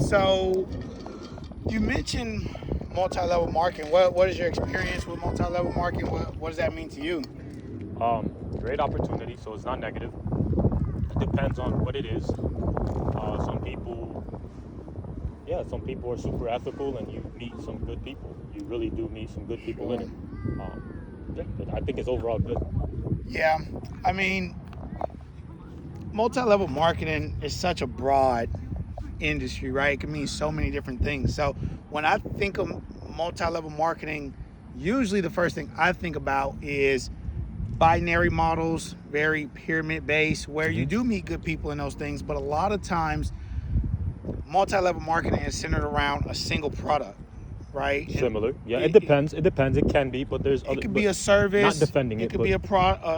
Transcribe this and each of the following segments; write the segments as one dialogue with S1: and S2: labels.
S1: So you mentioned multi-level marketing. What is your experience with multi-level marketing? What does that mean to you?
S2: Great opportunity, so it's not negative. It depends on what it is. Some people are super ethical, and you meet some good people. You really do meet some good people in it. But I think it's overall good.
S1: Yeah, I mean, multi-level marketing is such a broad industry, right? It can mean so many different things. So when I think of multi-level marketing, usually the first thing I think about is binary models, very pyramid based, where you do meet good people in those things, but a lot of times multi-level marketing is centered around a single product, right?
S2: Similar, yeah. It depends. It depends. It can be, but there's other.
S1: It could be a service.
S2: Not defending it.
S1: It could be a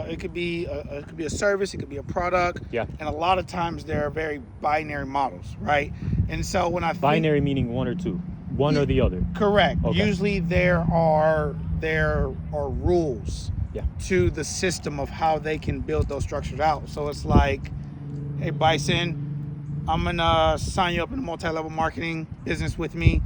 S1: it could be a service. It could be a product.
S2: Yeah.
S1: And a lot of times they're very binary models, right? And so when I
S2: binary meaning one or two, one or the other.
S1: Correct.
S2: Okay.
S1: Usually there are rules to the system of how they can build those structures out. So it's like, hey Bison, I'm gonna sign you up in a multi-level marketing business with me,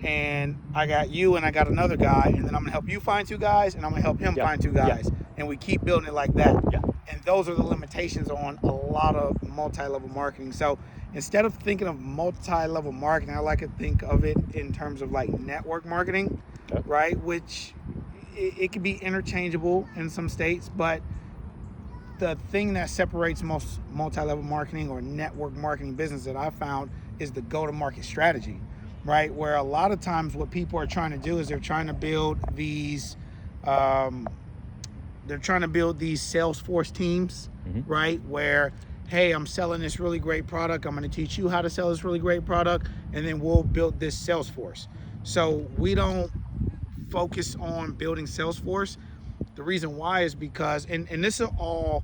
S1: and I got you and I got another guy, and then I'm gonna help you find two guys, and I'm gonna help him find two guys, and we keep building it like that.
S2: Yeah.
S1: And those are the limitations on a lot of multi-level marketing. So instead of thinking of multi-level marketing, I like to think of it in terms of like network marketing, right? Which it can be interchangeable in some states, but the thing that separates most multi-level marketing or network marketing business that I found is the go-to-market strategy, right? Where a lot of times what people are trying to do is they're trying to build these Salesforce teams, right? Where, hey, I'm selling this really great product. I'm going to teach you how to sell this really great product, and then we'll build this Salesforce. So we don't focus on building Salesforce. The reason why is because, and this will all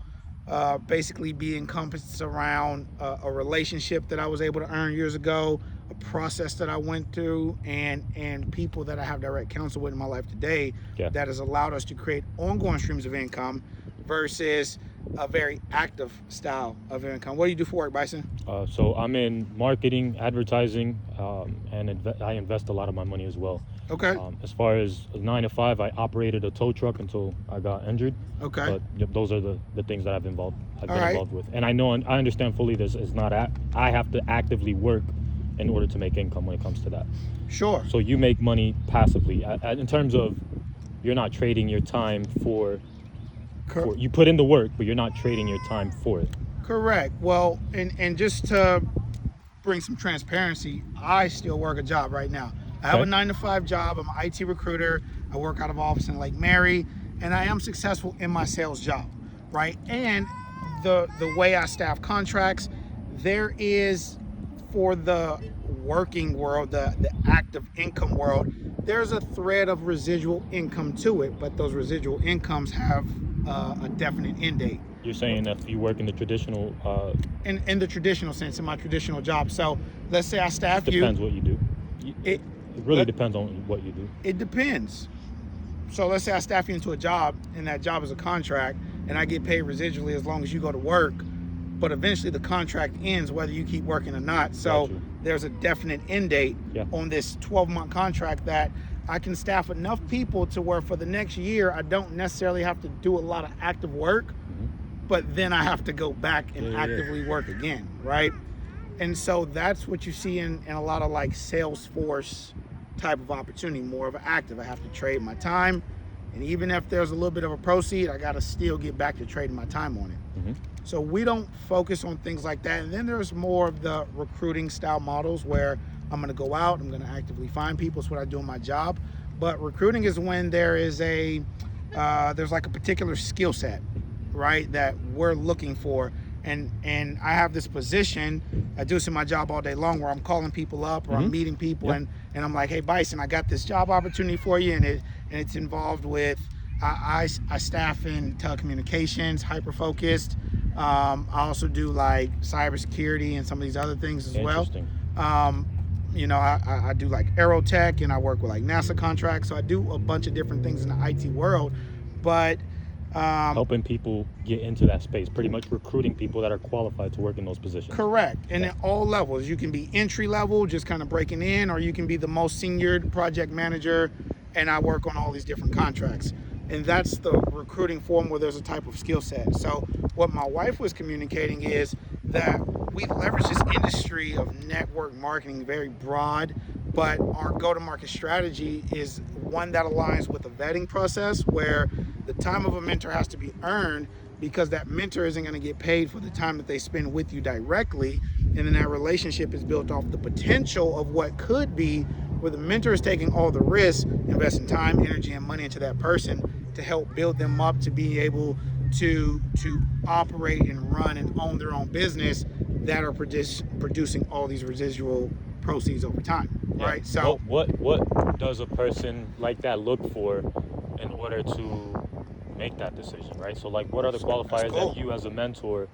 S1: basically be encompassed around a relationship that I was able to earn years ago, a process that I went through, and people that I have direct counsel with in my life today that has allowed us to create ongoing streams of income versus a very active style of income. What do you do for work, Bison?
S2: So I'm in marketing, advertising, and I invest a lot of my money as well.
S1: Okay.
S2: As far as 9 to 5, I operated a tow truck until I got injured.
S1: Okay.
S2: But those are the things that I've been involved with. And I understand fully this is not I have to actively work in order to make income when it comes to that.
S1: Sure.
S2: So you make money passively in terms of you're not trading your time for you put in the work, but you're not trading your time for it.
S1: Correct. Well, and just to bring some transparency, I still work a job right now. I have a 9 to 5 job. I'm an IT recruiter. I work out of office in Lake Mary, and I am successful in my sales job, right? And the way I staff contracts, there is, for the working world, the active income world, there's a thread of residual income to it, but those residual incomes have a definite end date.
S2: You're saying that if you work in the traditional
S1: in the traditional sense, in my traditional job. So let's say I staff you.
S2: Depends what you do. It really depends on what you do.
S1: It depends. So let's say I staff you into a job, and that job is a contract, and I get paid residually as long as you go to work, but eventually the contract ends whether you keep working or not. So there's a definite end date on this 12-month contract that I can staff enough people to where for the next year I don't necessarily have to do a lot of active work, but then I have to go back and actively work again, right? And so that's what you see in a lot of like Salesforce type of opportunity, more of an active. I have to trade my time, and even if there's a little bit of a proceed, I got to still get back to trading my time on it. So we don't focus on things like that. And then there's more of the recruiting style models where I'm going to go out, I'm going to actively find people. It's what I do in my job. But recruiting is when there is there's like a particular skill set, right, that we're looking for. And I have this position, I do this in my job all day long, where I'm calling people up or I'm meeting people and I'm like, hey Bison, I got this job opportunity for you, and it's involved with I staff in telecommunications, hyper focused. I also do like cybersecurity and some of these other things as well. You know, I do like aerotech, and I work with like NASA contracts. So I do a bunch of different things in the IT world. But
S2: Helping people get into that space, pretty much recruiting people that are qualified to work in those positions.
S1: Correct. And at all levels. You can be entry level, just kind of breaking in, or you can be the most senior project manager, and I work on all these different contracts. And that's the recruiting form where there's a type of skill set. So what my wife was communicating is that we leverage this industry of network marketing very broad, but our go-to-market strategy is one that aligns with the vetting process where the time of a mentor has to be earned because that mentor isn't going to get paid for the time that they spend with you directly. And then that relationship is built off the potential of what could be where the mentor is taking all the risks, investing time, energy, and money into that person to help build them up to be able to operate and run and own their own business that are producing all these residual proceeds over time, right? So
S2: what does a person like that look for in order to make that decision, right? So like what are the qualifiers that you as a mentor,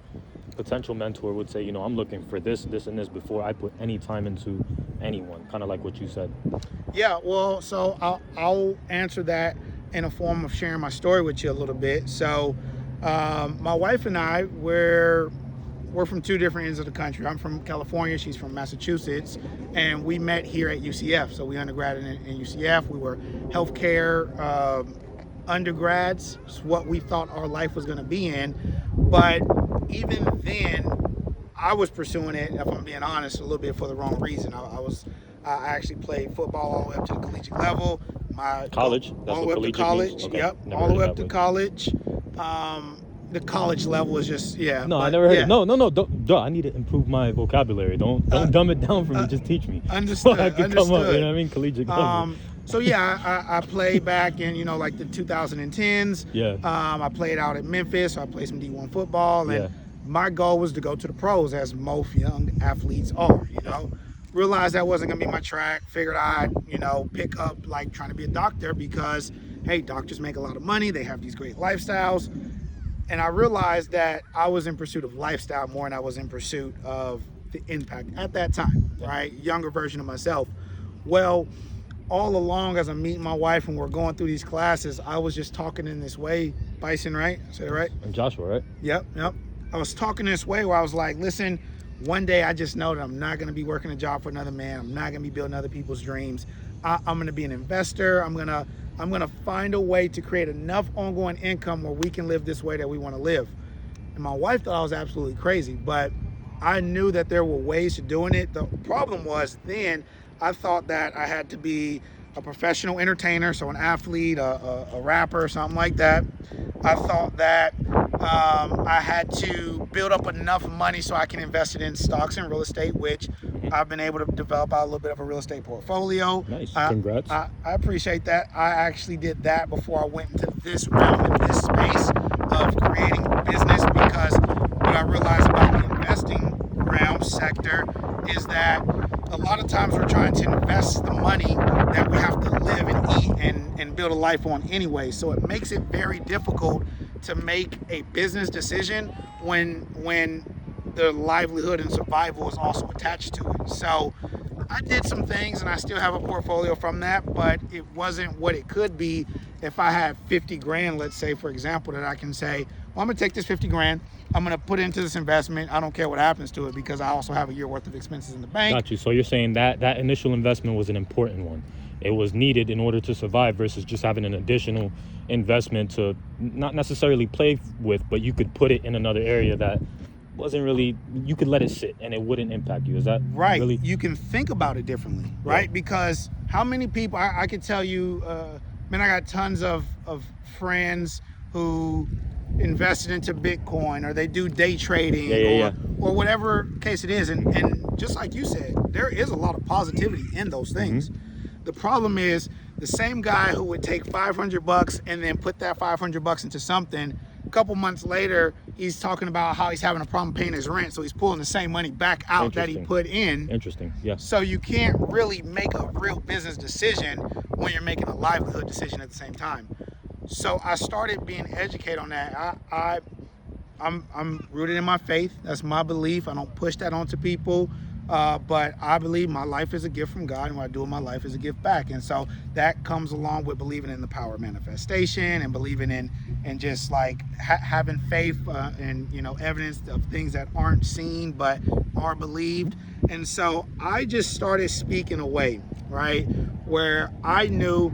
S2: potential mentor, would say, I'm looking for this, and this before I put any time into anyone, kind of like what you said?
S1: Yeah, well, so I'll answer that in a form of sharing my story with you a little bit. So my wife and I, we're from two different ends of the country. I'm from California, she's from Massachusetts, and we met here at UCF. So we undergraduate in UCF. We were healthcare undergrads. It's what we thought our life was going to be in. But even then, I was pursuing it, if I'm being honest, a little bit for the wrong reason. I actually played football all the way up to the collegiate level.
S2: College?
S1: All the way up to college.
S2: Okay.
S1: Yep.
S2: Never
S1: all the way
S2: heard
S1: up to
S2: that
S1: college. The college level is just, yeah.
S2: No, I never heard it. No. I need to improve my vocabulary. Don't dumb it down for me. Just teach me.
S1: Understood.
S2: So I can come up, you know what I mean? Collegiate level.
S1: So yeah, I played back in, like the 2010s.
S2: Yeah.
S1: I played out at Memphis. So I played some D1 football. And my goal was to go to the pros, as most young athletes are, Realized that wasn't going to be my track. Figured I'd, pick up like trying to be a doctor because, hey, doctors make a lot of money. They have these great lifestyles. And I realized that I was in pursuit of lifestyle more than I was in pursuit of the impact at that time, right? Younger version of myself. Well, all along as I'm meeting my wife and we're going through these classes, I was just talking in this way. Bison, right? I said it right?
S2: And Joshua, right?
S1: Yep. I was talking this way where I was like, listen, one day I just know that I'm not going to be working a job for another man. I'm not going to be building other people's dreams. I'm going to be an investor. I'm going to find a way to create enough ongoing income where we can live this way that we want to live. And my wife thought I was absolutely crazy, but I knew that there were ways to doing it. The problem was then I thought that I had to be a professional entertainer, so an athlete, a rapper, something like that. I thought that I had to build up enough money so I can invest it in stocks and real estate, which I've been able to develop out a little bit of a real estate portfolio.
S2: Nice. Congrats.
S1: I appreciate that. I actually did that before I went into this realm, in this space of creating business, because what I realized about the investing realm sector is that a lot of times we're trying to invest the money that we have to live and eat and build a life on anyway. So it makes it very difficult to make a business decision when the livelihood and survival is also attached to it. So I did some things and I still have a portfolio from that, but it wasn't what it could be if I had 50 grand, let's say, for example, that I can say, well, I'm gonna take this 50 grand, I'm gonna put it into this investment. I don't care what happens to it because I also have a year worth of expenses in the bank.
S2: Got you. So you're saying that initial investment was an important one. It was needed in order to survive versus just having an additional investment to not necessarily play with, but you could put it in another area that wasn't really, you could let it sit and it wouldn't impact you. Is that
S1: right?
S2: Really?
S1: You can think about it differently, right? Yeah. Because how many people, I could tell you, I got tons of friends who invested into Bitcoin or they do day trading or whatever case it is. And just like you said, there is a lot of positivity in those things. Mm-hmm. The problem is the same guy who would take $500 and then put that $500 into something, a couple months later, he's talking about how he's having a problem paying his rent. So he's pulling the same money back out that he put in.
S2: Interesting, yeah.
S1: So you can't really make a real business decision when you're making a livelihood decision at the same time. So I started being educated on that. I'm rooted in my faith. That's my belief. I don't push that onto people. But I believe my life is a gift from God, and what I do in my life is a gift back. And so that comes along with believing in the power of manifestation and believing in and just like having faith and evidence of things that aren't seen but are believed. And so I just started speaking away, right? Where I knew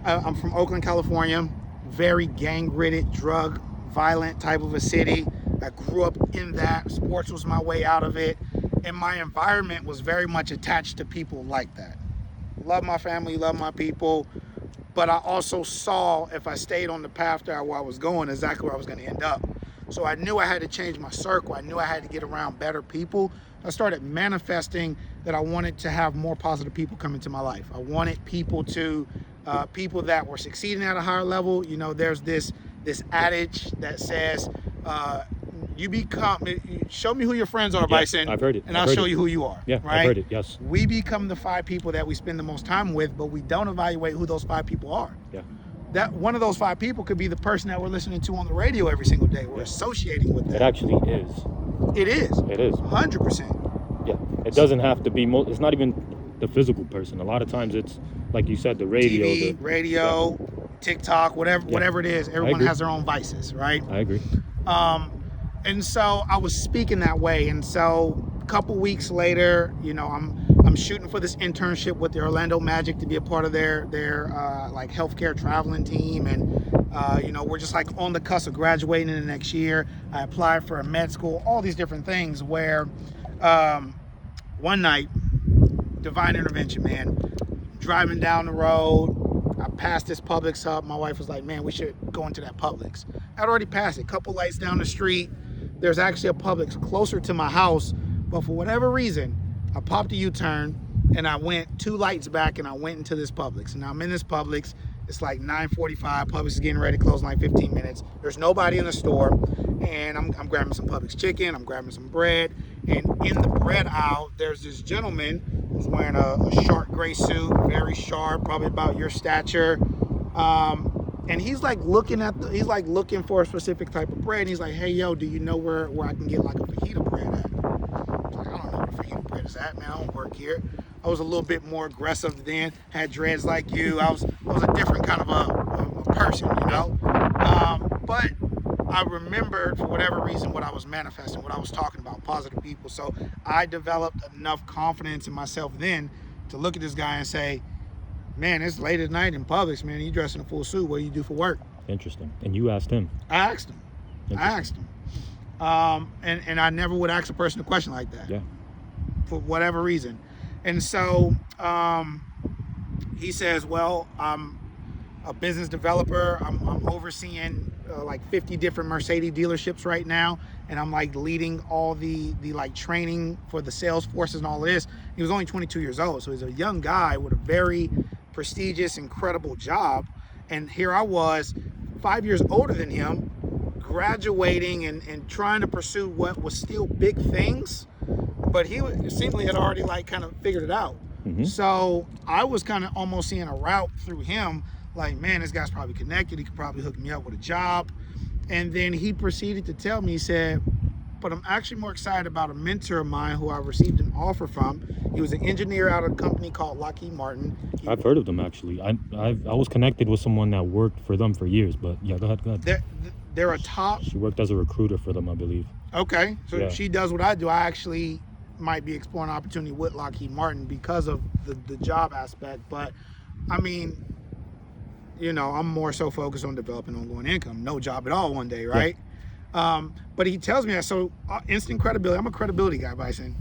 S1: I'm from Oakland, California, very gang-ridden, drug, violent type of a city. I grew up in that. Sports was my way out of it. And my environment was very much attached to people like that. Love my family, love my people. But I also saw if I stayed on the path that where I was going, exactly where I was going to end up. So I knew I had to change my circle. I knew I had to get around better people. I started manifesting that I wanted to have more positive people come into my life. I wanted people to, people that were succeeding at a higher level. There's this adage that says, show me who your friends are, Bison.
S2: I've heard it.
S1: And I'll show you who you are.
S2: Yeah,
S1: right?
S2: I've heard it, yes.
S1: We become the 5 people that we spend the most time with, but we don't evaluate who those 5 people are.
S2: Yeah.
S1: That one of those 5 people could be the person that we're listening to on the radio every single day. We're associating with them.
S2: It actually is.
S1: It is.
S2: It is.
S1: 100%.
S2: Yeah. It doesn't have to be, it's not even the physical person. A lot of times it's, like you said, the radio.
S1: TV, radio, TikTok, whatever it is. Everyone has their own vices, right?
S2: I agree.
S1: And so I was speaking that way. And so a couple weeks later, I'm shooting for this internship with the Orlando Magic to be a part of their like healthcare traveling team. And, we're just like on the cusp of graduating in the next year. I applied for a med school, all these different things where one night, divine intervention, man, driving down the road, I passed this Publix up. My wife was like, man, we should go into that Publix. I'd already passed it, couple lights down the street. There's actually a Publix closer to my house, but for whatever reason, I popped a U-turn and I went 2 lights back and I went into this Publix. And I'm in this Publix. It's like 9:45. Publix is getting ready to close in like 15 minutes. There's nobody in the store. And I'm grabbing some Publix chicken. I'm grabbing some bread. And in the bread aisle, there's this gentleman who's wearing a short gray suit, very sharp, probably about your stature. And he's like looking for a specific type of bread. And he's like, hey, yo, do you know where I can get like a fajita bread at? I was like, I don't know where fajita bread is at, man. I don't work here. I was a little bit more aggressive then, had dreads like you. I was a different kind of a person, But I remembered, for whatever reason, what I was manifesting, what I was talking about, positive people. So I developed enough confidence in myself then to look at this guy and say, man, it's late at night in Publix, man. You dress in a full suit. What do you do for work?
S2: Interesting. And you asked him.
S1: I asked him. And I never would ask a person a question like that.
S2: Yeah.
S1: For whatever reason. And so he says, well, I'm a business developer. I'm overseeing like 50 different Mercedes dealerships right now. And I'm like leading all the like training for the sales forces and all of this. He was only 22 years old. So he's a young guy with a very prestigious, incredible job. And here I was 5 years older than him, graduating and trying to pursue what was still big things. But he seemingly had already like kind of figured it out. Mm-hmm. So I was kind of almost seeing a route through him. Like, man, this guy's probably connected. He could probably hook me up with a job. And then he proceeded to tell me, he said, but I'm actually more excited about a mentor of mine who I received an offer from. He was an engineer out of a company called Lockheed Martin.
S2: I've heard of them, actually. I was connected with someone that worked for them for years, but yeah, go ahead.
S1: They're a top...
S2: She worked as a recruiter for them, I believe.
S1: Okay, so She does what I do. I actually might be exploring an opportunity with Lockheed Martin because of the job aspect. But, I mean, I'm more so focused on developing ongoing income. No job at all one day, right? Yeah. But he tells me that, so instant credibility. I'm a credibility guy, Bison.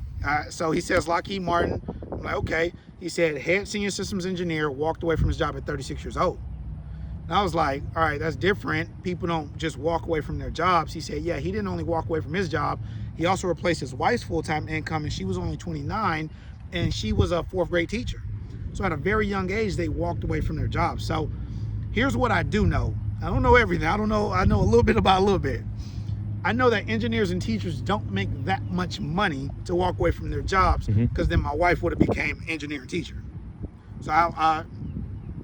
S1: So he says Lockheed Martin. I'm like, okay. He said head senior systems engineer, walked away from his job at 36 years old. And I was like, all right, that's different. People don't just walk away from their jobs. He said, yeah, he didn't only walk away from his job. He also replaced his wife's full-time income, and she was only 29, and she was a 4th grade teacher. So at a very young age, they walked away from their jobs. So here's what I do know. I don't know everything. I know a little bit about a little bit. I know that engineers and teachers don't make that much money to walk away from their jobs, because then my wife would have became engineer and teacher. So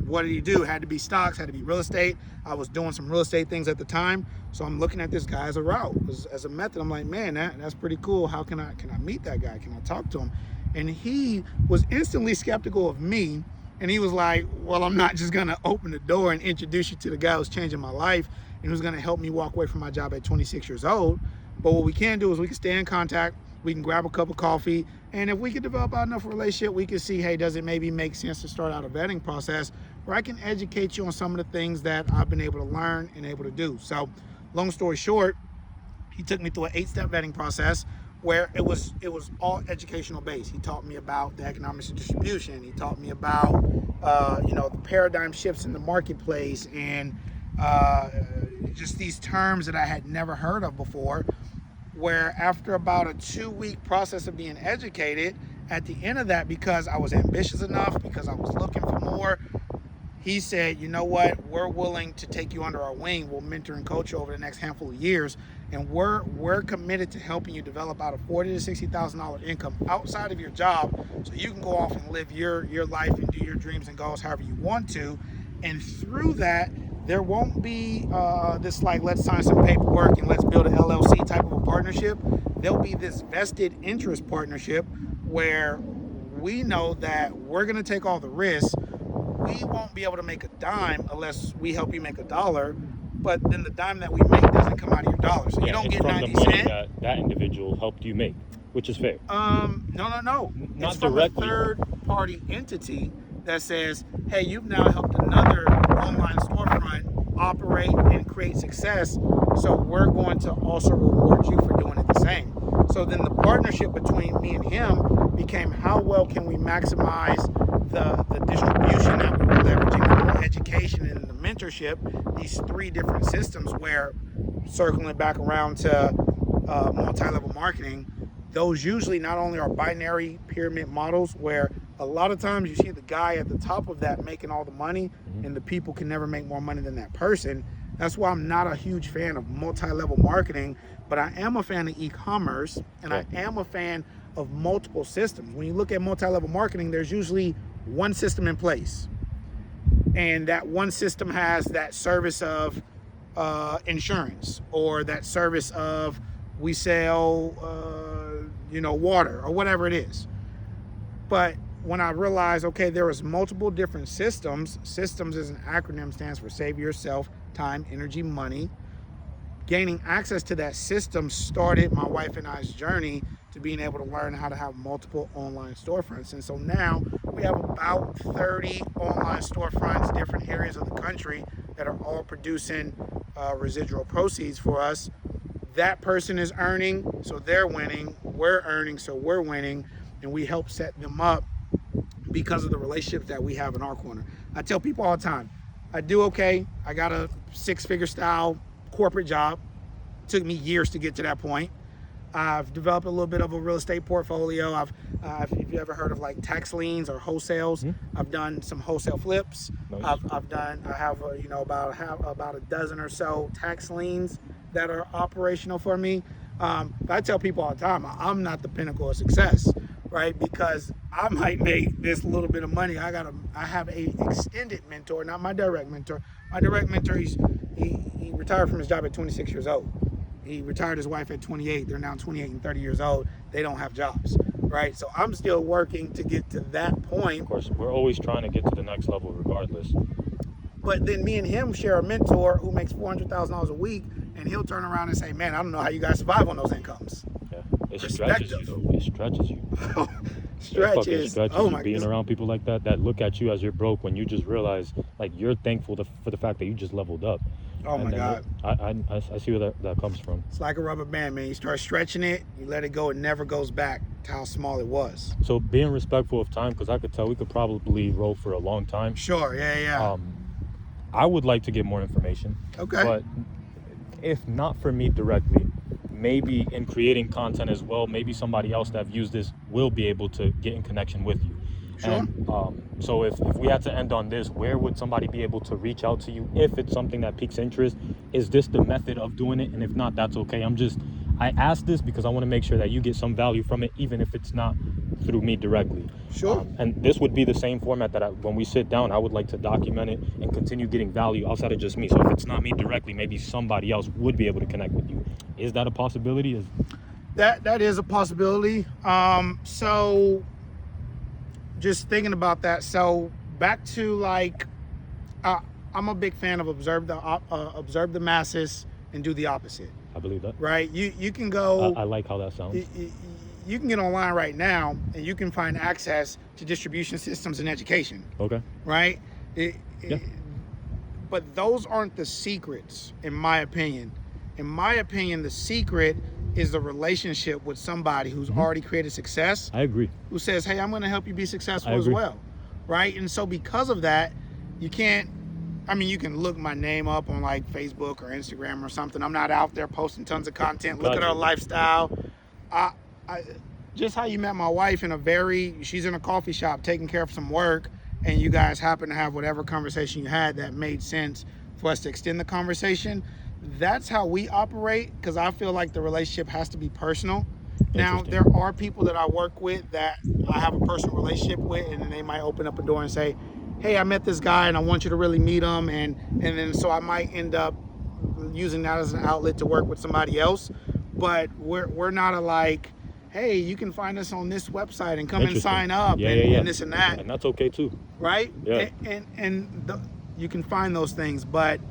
S1: what did he do? Had to be stocks, had to be real estate. I was doing some real estate things at the time. So I'm looking at this guy as a route, as a method. I'm like, man, that's pretty cool. How can I meet that guy? Can I talk to him? And he was instantly skeptical of me. And he was like, well, I'm not just going to open the door and introduce you to the guy who's changing my life and who's going to help me walk away from my job at 26 years old. But what we can do is we can stay in contact. We can grab a cup of coffee. And if we can develop out enough relationship, we can see, hey, does it maybe make sense to start out a vetting process where I can educate you on some of the things that I've been able to learn and able to do. So long story short, he took me through an 8-step vetting process where it was all educational based. He taught me about the economics of distribution. He taught me about the paradigm shifts in the marketplace and just these terms that I had never heard of before. Where after about a 2-week process of being educated, at the end of that, because I was ambitious enough, because I was looking for more, he said, you know what, we're willing to take you under our wing. We'll mentor and coach you over the next handful of years. And we're committed to helping you develop out a $40,000 to $60,000 income outside of your job so you can go off and live your life and do your dreams and goals however you want to. And through that, there won't be this like, let's sign some paperwork and let's build an LLC type of a partnership. There'll be this vested interest partnership where we know that we're going to take all the risks. We won't be able to make a dime unless we help you make $1, but then the dime that we make doesn't come out of your dollar. So you don't get 90
S2: cents. From the money
S1: cents.
S2: that individual helped you make, which is fair.
S1: No.
S2: Not
S1: It's
S2: directly.
S1: From a third-party entity that says, hey, you've now helped another online storefront operate and create success, so we're going to also reward you for doing it the same. So then the partnership between me and him became how well can we maximize the distribution that we were leveraging, the education and the mentorship, these 3 different systems where, circling it back around to multi-level marketing, those usually not only are binary pyramid models where a lot of times you see the guy at the top of that making all the money and the people can never make more money than that person. That's why I'm not a huge fan of multi-level marketing, but I am a fan of e-commerce and I am a fan of multiple systems. When you look at multi-level marketing, there's usually one system in place. And that one system has that service of insurance, or that service of we sell water or whatever it is. But when I realized, okay, there was multiple different systems. Systems is an acronym, stands for save yourself time, energy, money. Gaining access to that system started my wife and I's journey to being able to learn how to have multiple online storefronts. And so now we have about 30 online storefronts, different areas of the country that are all producing residual proceeds for us. That person is earning, so they're winning. We're earning, so we're winning. And we help set them up because of the relationships that we have in our corner. I tell people all the time, I do okay. I got a 6-figure style corporate job. It took me years to get to that point. I've developed a little bit of a real estate portfolio. If you ever heard of like tax liens or wholesales, I've done some wholesale flips.
S2: Nice.
S1: I have about a dozen or so tax liens that are operational for me. But I tell people all the time, I'm not the pinnacle of success, right? Because I might make this little bit of money. I have a extended mentor, not my direct mentor. My direct mentor, he retired from his job at 26 years old. He retired his wife at 28. They're now 28 and 30 years old. They don't have jobs, right? So I'm still working to get to that point.
S2: Of course, we're always trying to get to the next level regardless.
S1: But then me and him share a mentor who makes $400,000 a week, and he'll turn around and say, man, I don't know how you guys survive on those incomes.
S2: Yeah, it stretches you though. It stretches you.
S1: Stretches. Oh my
S2: being
S1: goodness.
S2: around people like that look at you as you're broke when you just realize like you're thankful for the fact that you just leveled up.
S1: Oh my God.
S2: I see where that comes from.
S1: It's like a rubber band, man. You start stretching it, you let it go, it never goes back to how small it was.
S2: So being respectful of time, because I could tell we could probably roll for a long time.
S1: Sure, yeah.
S2: I would like to get more information.
S1: Okay.
S2: But if not for me directly, maybe in creating content as well, maybe somebody else that views this will be able to get in connection with you.
S1: Sure.
S2: And so if we had to end on this, where would somebody be able to reach out to you if it's something that piques interest? Is this the method of doing it? And if not, that's okay. I asked this because I want to make sure that you get some value from it, even if it's not through me directly.
S1: Sure.
S2: And this would be the same format that when we sit down, I would like to document it and continue getting value outside of just me. So if it's not me directly, maybe somebody else would be able to connect with you. Is that a possibility?
S1: That is a possibility. So just thinking about that. So back to like, I'm a big fan of observe the masses and do the opposite.
S2: I believe that.
S1: Right? You can go.
S2: I like how that sounds.
S1: You can get online right now and you can find access to distribution systems and education.
S2: Okay.
S1: Right?
S2: Yeah.
S1: But those aren't the secrets, in my opinion. In my opinion, the secret is the relationship with somebody who's already created success.
S2: I agree.
S1: Who says, hey, I'm going to help you be successful
S2: I
S1: as
S2: agree.
S1: well. Right? And so because of that, you can't, I mean, you can look my name up on like Facebook or Instagram or something. I'm not out there posting tons of content. Look at our lifestyle. I just how you met my wife she's in a coffee shop taking care of some work, and you guys happen to have whatever conversation you had that made sense for us to extend the conversation. That's how we operate, because I feel like the relationship has to be personal. Now, there are people that I work with that I have a personal relationship with, and then they might open up a door and say, hey, I met this guy and I want you to really meet him. And then so I might end up using that as an outlet to work with somebody else. But we're not a like, hey, you can find us on this website and come and sign up and this and that.
S2: And that's okay too.
S1: Right?
S2: Yeah.
S1: You can find those things. But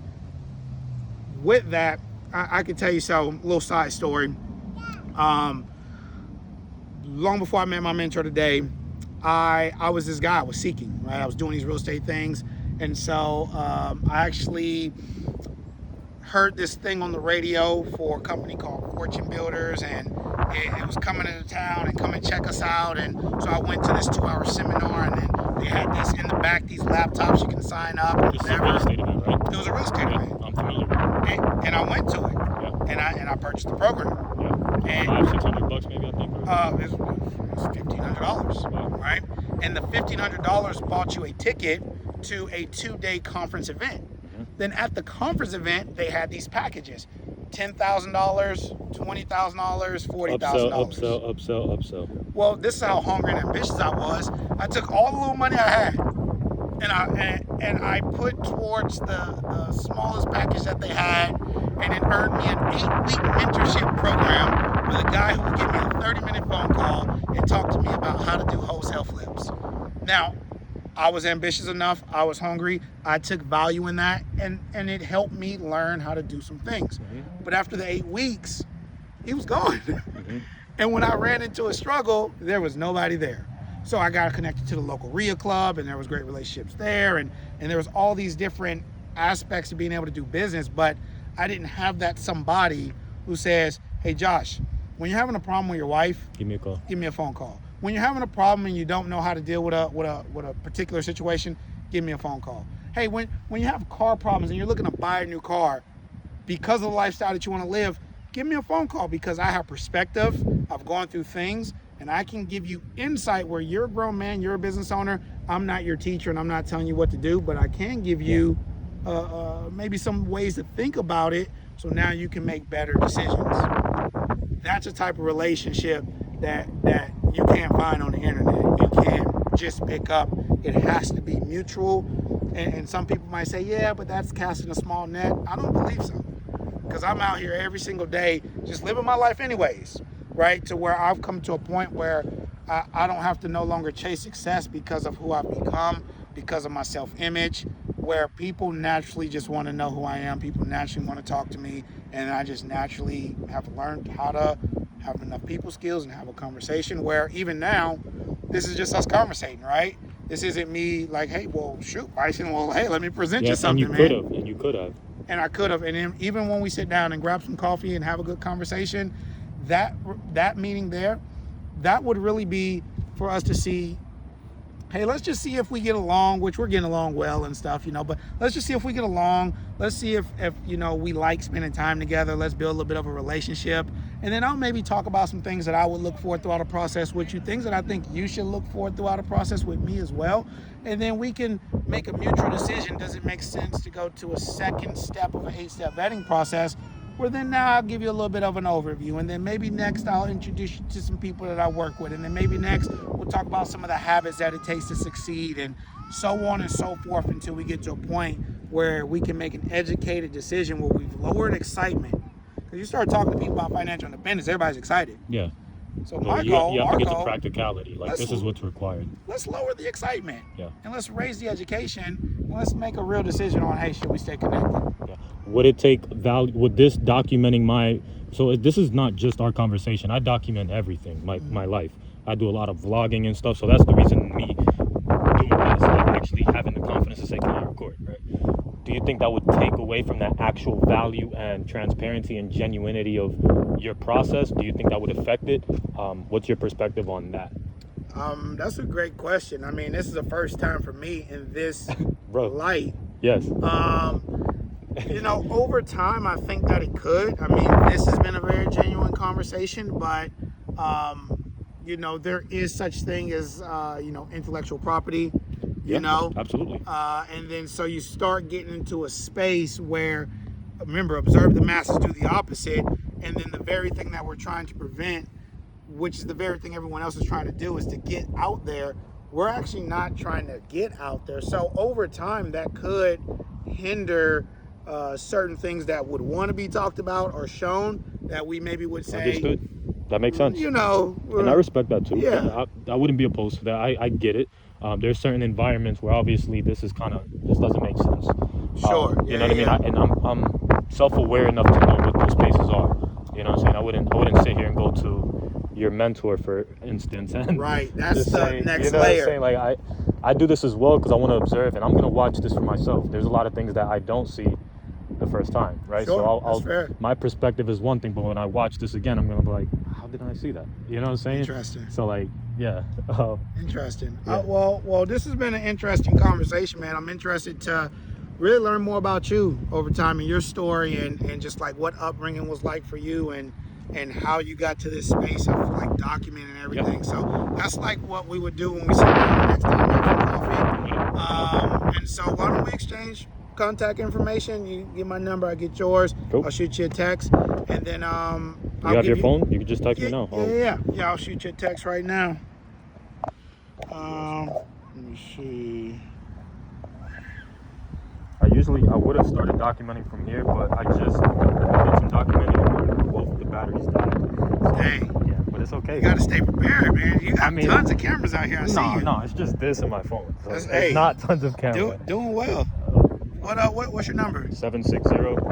S1: with that, I can tell you a little side story. Long before I met my mentor today, I was this guy I was seeking, right? I was doing these real estate things. And so I actually heard this thing on the radio for a company called Fortune Builders, and it was coming into town and come and check us out. And so I went to this 2-hour seminar, and then they had this in the back, these laptops you can sign up.
S2: This is a real estate event, right?
S1: It was a real estate event.
S2: I'm familiar with it.
S1: And I went to it.
S2: Yeah.
S1: And I purchased the program.
S2: Yeah.
S1: And
S2: $500-600 maybe, I think.
S1: it was $1,500, right? And the $1,500 bought you a ticket to a 2-day conference event. Then at the conference event, they had these packages: $10,000, $20,000, $40,000.
S2: Upsell.
S1: Well, this is how hungry and ambitious I was. I took all the little money I had, and I put towards the smallest package that they had, and it earned me an 8-week mentorship program with a guy who would give me a 30-minute phone call and talk to me about how to do wholesale flips. Now, I was ambitious enough, I was hungry, I took value in that, and it helped me learn how to do some things. But after the 8 weeks, he was gone. And when I ran into a struggle, there was nobody there. So I got connected to the local RIA club, and there was great relationships there, and there was all these different aspects of being able to do business, but I didn't have that somebody who says, hey Josh, when you're having a problem with your wife,
S2: give me a call.
S1: Give me a phone call. When you're having a problem and you don't know how to deal with a particular situation, give me a phone call. Hey, when you have car problems and you're looking to buy a new car because of the lifestyle that you want to live, give me a phone call, because I have perspective. I've gone through things, and I can give you insight where you're a grown man, you're a business owner. I'm not your teacher, and I'm not telling you what to do, but I can give you maybe some ways to think about it, so now you can make better decisions. That's a type of relationship that you can't find on the internet. You can't just pick up. It has to be mutual. And some people might say, yeah, but that's casting a small net. I don't believe so, because I'm out here every single day just living my life anyways, right? To where I've come to a point where I don't have to no longer chase success because of who I've become, because of my self-image, where people naturally just want to know who I am. People naturally want to talk to me, and I just naturally have learned how to have enough people skills and have a conversation where even now, this is just us conversating, right? This isn't me like, hey, well, shoot, Bryson, well, hey, let me present you something, man.
S2: And you could have.
S1: And I could have. And then even when we sit down and grab some coffee and have a good conversation, that meeting there, that would really be for us to see, hey, let's just see if we get along, which we're getting along well and stuff, but let's just see if we get along. Let's see if we like spending time together. Let's build a little bit of a relationship. And then I'll maybe talk about some things that I would look for throughout the process with you, things that I think you should look for throughout the process with me as well. And then we can make a mutual decision. Does it make sense to go to a second step of an 8-step vetting process? Well, then now I'll give you a little bit of an overview. And then maybe next I'll introduce you to some people that I work with. And then maybe next we'll talk about some of the habits that it takes to succeed, and so on and so forth, until we get to a point where we can make an educated decision where we've lowered excitement. Because you start talking to people about financial independence, everybody's excited.
S2: Yeah.
S1: So
S2: So
S1: my
S2: you
S1: goal,
S2: have to
S1: our
S2: get to
S1: goal,
S2: practicality. Like,
S1: let's
S2: this is what's required.
S1: let's lower the excitement.
S2: Yeah.
S1: And let's raise the education. And let's make a real decision on, hey, should we stay connected?
S2: Yeah. Would it take value? Would this documenting my? So this is not just our conversation. I document everything, my life. I do a lot of vlogging and stuff. So that's the reason me doing this, like actually having the confidence to say, "Can I record?" Right? Do you think that would take away from that actual value and transparency and genuinity of your process? Do you think that would affect it? What's your perspective on that?
S1: That's a great question. I mean, this is the first time for me in this
S2: Bro.
S1: light.
S2: Yes.
S1: You know, over time, I think that it could. I mean, this has been a very genuine conversation, but you know, there is such thing as you know, intellectual property. You know,
S2: absolutely.
S1: And then so you start getting into a space where, remember, observe the masses, do the opposite, and then the very thing that we're trying to prevent, which is the very thing everyone else is trying to do, is to get out there. We're actually not trying to get out there. So over time, that could hinder certain things that would want to be talked about or shown, that we maybe would say,
S2: Understood. That makes sense.
S1: you know,
S2: And I respect that too.
S1: Yeah.
S2: I wouldn't be opposed to that. I get it. There's certain environments where obviously this doesn't make sense.
S1: Sure.
S2: You know what I mean? And I'm self-aware enough to know what those spaces are. You know what I'm saying? I wouldn't sit here and go to your mentor, for instance, and
S1: Right. That's
S2: just
S1: the
S2: say,
S1: next
S2: you know what I'm
S1: layer.
S2: saying? Like I do this as well because I want to observe, and I'm gonna watch this for myself. There's a lot of things that I don't see the first time, right?
S1: Sure,
S2: So
S1: that's fair.
S2: my perspective is one thing, but when I watch this again, I'm gonna be like, how did I see that? You know what I'm saying?
S1: Interesting.
S2: So like, yeah.
S1: Interesting.
S2: Yeah.
S1: Well, this has been an interesting conversation, man. I'm interested to really learn more about you over time and your story, and just like what upbringing was like for you, and how you got to this space of like documenting everything. So that's like what we would do when we sit down the next time for coffee. And so why don't we exchange contact information? You get my number, I get yours.
S2: Cool.
S1: I'll shoot you a text, and then
S2: You have your phone? You can just text me now.
S1: Yeah. I'll shoot you a text right now. Let me see.
S2: I would have started documenting from here, but I did some documenting and both the batteries died.
S1: Dang.
S2: Yeah, but it's okay.
S1: You gotta stay prepared, man. You got
S2: I mean,
S1: tons of cameras out here. I see you.
S2: No, it's just this and my phone. So
S1: That's-
S2: it's
S1: hey,
S2: not tons of cameras.
S1: Doing well. What's your number?
S2: 760